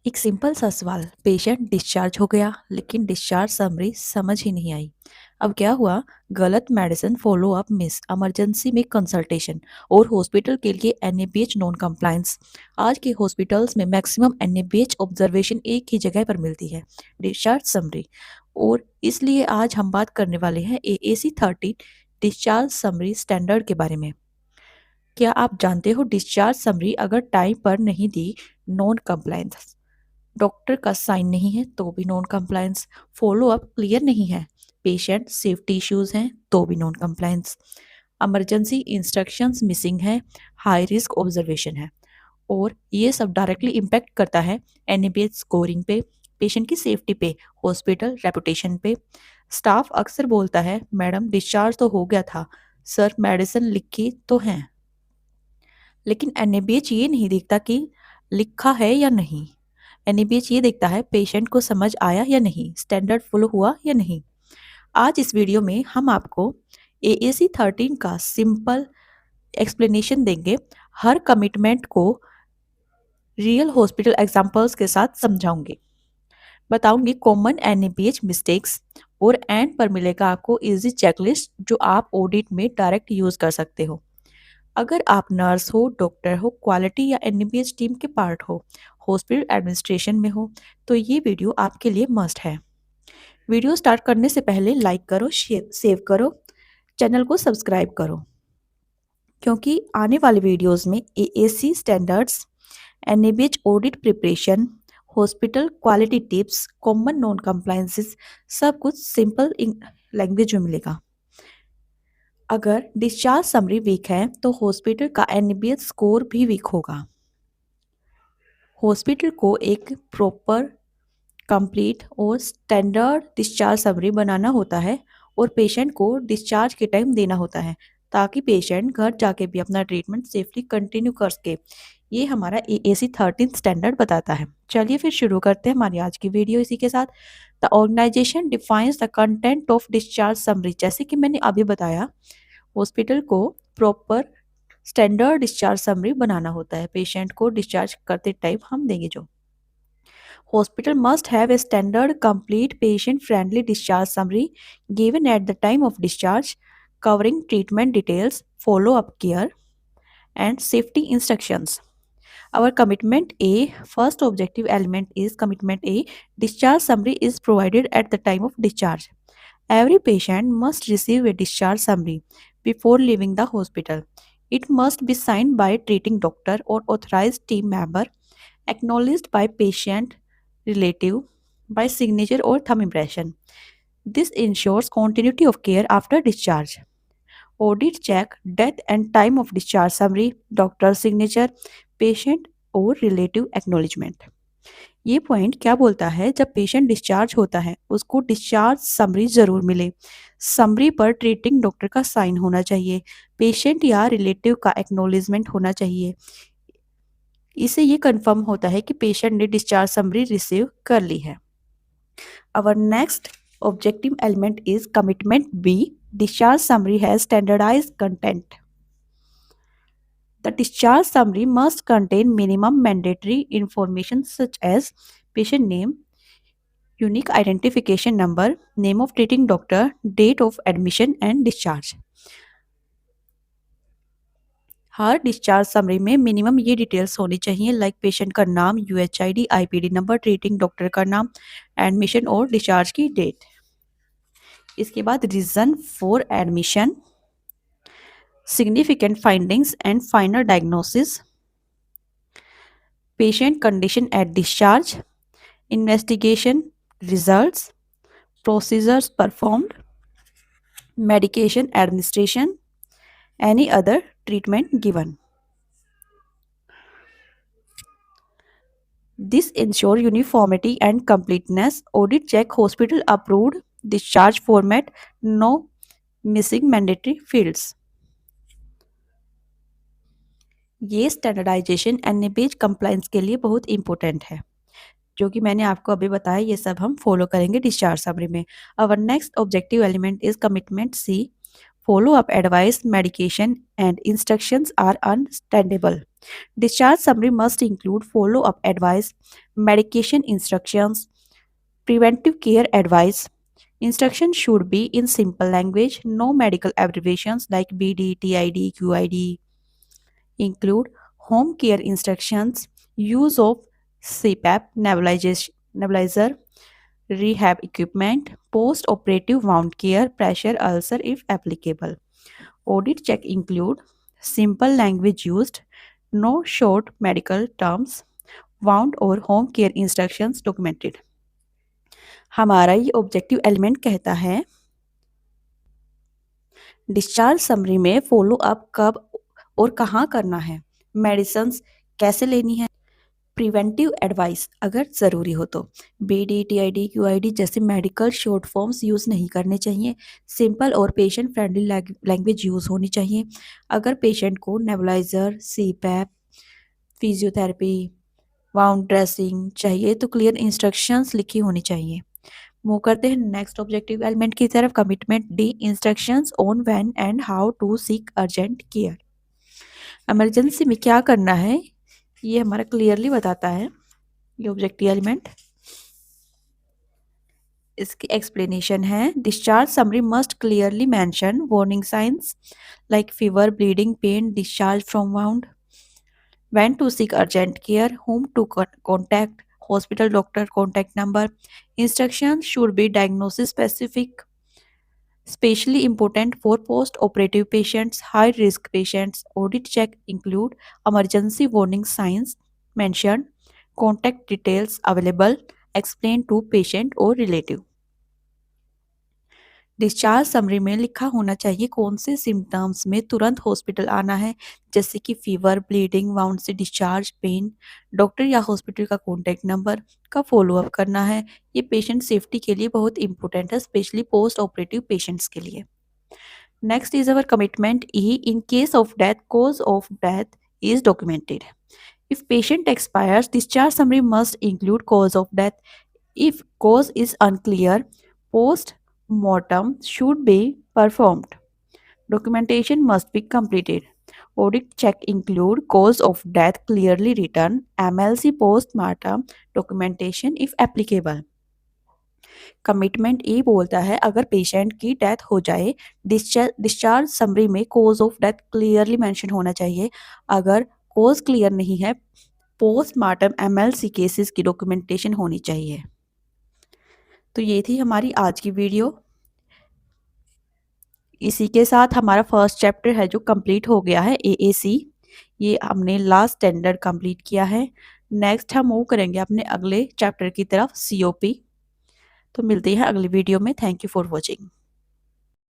एक सिंपल सा सवाल। पेशेंट डिस्चार्ज हो गया लेकिन डिस्चार्ज समरी समझ ही नहीं आई। अब क्या हुआ? गलत medicine, follow up miss, emergency में कंसल्टेशन और हॉस्पिटल के लिए एनएबीएच नॉन कंप्लायंस। आज के हॉस्पिटल्स में मैक्सिमम एनएबीएच ऑब्जर्वेशन एक ही जगह पर मिलती है, डिस्चार्ज समरी। और इसलिए आज हम बात करने वाले हैं एएसी 13 डिस्चार्ज समरी स्टैंडर्ड के बारे में। क्या आप जानते हो डिस्चार्ज समरी अगर टाइम पर नहीं दी, नॉन कंप्लायंस। डॉक्टर का साइन नहीं है तो भी non compliance. Follow up clear नहीं है, पेशेंट सेफ्टी इश्यूज हैं तो भी non compliance. Emergency instructions missing है, हाई रिस्क ऑब्जर्वेशन है। और ये सब डायरेक्टली इम्पैक्ट करता है एनएबीएच स्कोरिंग पे, पेशेंट की सेफ्टी पे, हॉस्पिटल रेपुटेशन पे। स्टाफ अक्सर बोलता है, मैडम डिस्चार्ज तो हो गया था, सर मेडिसिन लिखी तो है। लेकिन एनएबीएच ये नहीं देखता कि लिखा है या नहीं। एनएबीएच ये देखता है पेशेंट को समझ आया या नहीं, स्टैंडर्ड फॉलो हुआ या नहीं। आज इस वीडियो में हम आपको एएसी 13 का सिंपल एक्सप्लेनेशन देंगे। हर कमिटमेंट को रियल हॉस्पिटल एग्जांपल्स के साथ समझाऊंगी। बताऊंगी कॉमन एनएबीएच मिस्टेक्स और एंड पर मिलेगा आपको इजी चेकलिस्ट जो आप ऑडिट में डायरेक्ट यूज कर सकते हो। अगर आप नर्स हो, डॉक्टर हो, क्वालिटी या एनएबीएच टीम के पार्ट हो, हॉस्पिटल एडमिनिस्ट्रेशन में हो, तो ये वीडियो आपके लिए मस्ट है। वीडियो स्टार्ट करने से पहले लाइक करो, सेव करो, चैनल को सब्सक्राइब करो, क्योंकि आने वाले वीडियोस में AAC standards, NABH audit preparation, hospital quality tips, common noun compliances, सब कुछ सिंपल लैंग्वेज में मिलेगा। अगर डिस्चार्ज समरी वीक है तो हॉस्पिटल का एनएबीएच स्कोर भी वीक होगा। हॉस्पिटल को एक प्रॉपर, कंप्लीट और स्टैंडर्ड डिस्चार्ज समरी बनाना होता है और पेशेंट को डिस्चार्ज के टाइम देना होता है ताकि पेशेंट घर जाके भी अपना ट्रीटमेंट सेफली कंटिन्यू कर सके। ये हमारा एएसी 13 स्टैंडर्ड बताता है। चलिए फिर शुरू करते हैं हमारी आज की वीडियो इसी के साथ। The organisation defines the content of discharge summary. जैसे कि मैंने अभी बताया, हॉस्पिटल को प्रॉपर स्टैंडर्ड डिस्चार्ज समरी बनाना होता है पेशेंट को डिस्चार्ज करते टाइम हम देंगे जो। Hospital must have a standard, complete, patient-friendly discharge summary given at the time of discharge, covering treatment details, follow-up care, and safety instructions. Our commitment A, first objective element is commitment A. Discharge summary is provided at the time of discharge. Every patient must receive a discharge summary before leaving the hospital. It must be signed by treating doctor or authorized team member, acknowledged by patient relative by signature or thumb impression. This ensures continuity of care after discharge. Audit check death and time of discharge summary, doctor signature, patient और relative acknowledgement. ये point क्या बोलता है, जब patient discharge होता है उसको discharge summary जरूर मिले। समरी पर ट्रीटिंग डॉक्टर का साइन होना चाहिए, पेशेंट या रिलेटिव का एक्नॉलेजमेंट होना चाहिए। इससे ये कंफर्म होता है कि पेशेंट ने डिस्चार्ज समरी रिसीव कर ली है। Our next objective element is commitment B. Discharge summary has standardized content. The discharge summary must contain minimum mandatory information such as patient name, unique identification number, name of treating doctor, date of admission and discharge. हर discharge summary में minimum ये details होनी चाहिए, like patient का नाम, UHID, IPD number, treating doctor का नाम, admission और डिस्चार्ज की डेट। इसके बाद reason for admission, significant findings and final diagnosis, patient condition at discharge, investigation results, procedures performed, medication administration, any other treatment given. This ensure uniformity and completeness. Audit check hospital approved discharge format, no missing mandatory fields. ये standardisation NABH compliance के लिए बहुत important है, जो कि मैंने आपको अभी बताया। ये सब हम फॉलो करेंगे डिस्चार्ज समरी में। Our next objective element is commitment C, follow-up advice, medication, and instructions are understandable. Discharge summary must include follow-up advice, medication instructions, preventive care advice. Instructions should be in simple language, no medical abbreviations like BD, TID, QID. Include home care instructions, use of CPAP nebulizer, rehab equipment, post-operative wound care, pressure ulcer if applicable. Audit check include simple language used, no short medical terms, wound और home care instructions documented. हमारा ये objective element कहता है discharge summary में follow up कब और कहाँ करना है, मेडिसिन्स कैसे लेनी है, प्रिवेंटिव एडवाइस अगर ज़रूरी हो तो BD, TID, QID जैसे मेडिकल शॉर्ट फॉर्म्स यूज़ नहीं करने चाहिए। सिंपल और पेशेंट फ्रेंडली लैंग्वेज यूज़ होनी चाहिए। अगर पेशेंट को nebuliser, CPAP, physiotherapy, wound dressing चाहिए तो क्लियर इंस्ट्रक्शंस लिखी होनी चाहिए। मूव करते हैं नेक्स्ट ऑब्जेक्टिव एलिमेंट की तरफ। Commitment D, instructions on when and how to seek urgent care. Emergency में क्या करना है ये हमारा क्लियरली बताता है ये ऑब्जेक्टिव एलिमेंट। इसकी एक्सप्लेनेशन है discharge summary must clearly mention warning signs like fever, bleeding, pain, discharge from wound, when to seek urgent care, whom to contact, hospital doctor contact number. Instructions should be diagnosis specific, especially important for post-operative patients, high-risk patients. Audit check include emergency warning signs mentioned, contact details available, explain to patient or relative. Discharge summary में लिखा होना चाहिए कौन से symptoms में तुरंत hospital आना है, जैसे कि फीवर, ब्लीडिंग, वाउंड से डिस्चार्ज, पेन, डॉक्टर या हॉस्पिटल का कॉन्टैक्ट नंबर का फॉलोअप करना है। ये पेशेंट सेफ्टी के लिए बहुत इंपॉर्टेंट है, स्पेशली पोस्ट ऑपरेटिव पेशेंट्स के लिए। Next is our commitment E, in case of death, cause of death is documented. If patient expires, discharge summary must include cause of death. If cause is unclear, post-mortem should be performed. Documentation must be completed. Audit check include cause of death clearly written, MLC post-mortem documentation if applicable. Commitment A बोलता है अगर patient की death हो जाए, discharge summary में cause of death clearly mention होना चाहिए। अगर कॉज क्लियर नहीं है, पोस्टमार्टम MLC केसेस की डॉक्यूमेंटेशन होनी चाहिए। तो ये थी हमारी आज की वीडियो। इसी के साथ हमारा फर्स्ट चैप्टर है जो कंप्लीट हो गया है, AAC। ये हमने लास्ट स्टैंडर्ड कंप्लीट किया है। नेक्स्ट हम मूव करेंगे अपने अगले चैप्टर की तरफ, COP। तो मिलते हैं अगली वीडियो में। Thank you for watching.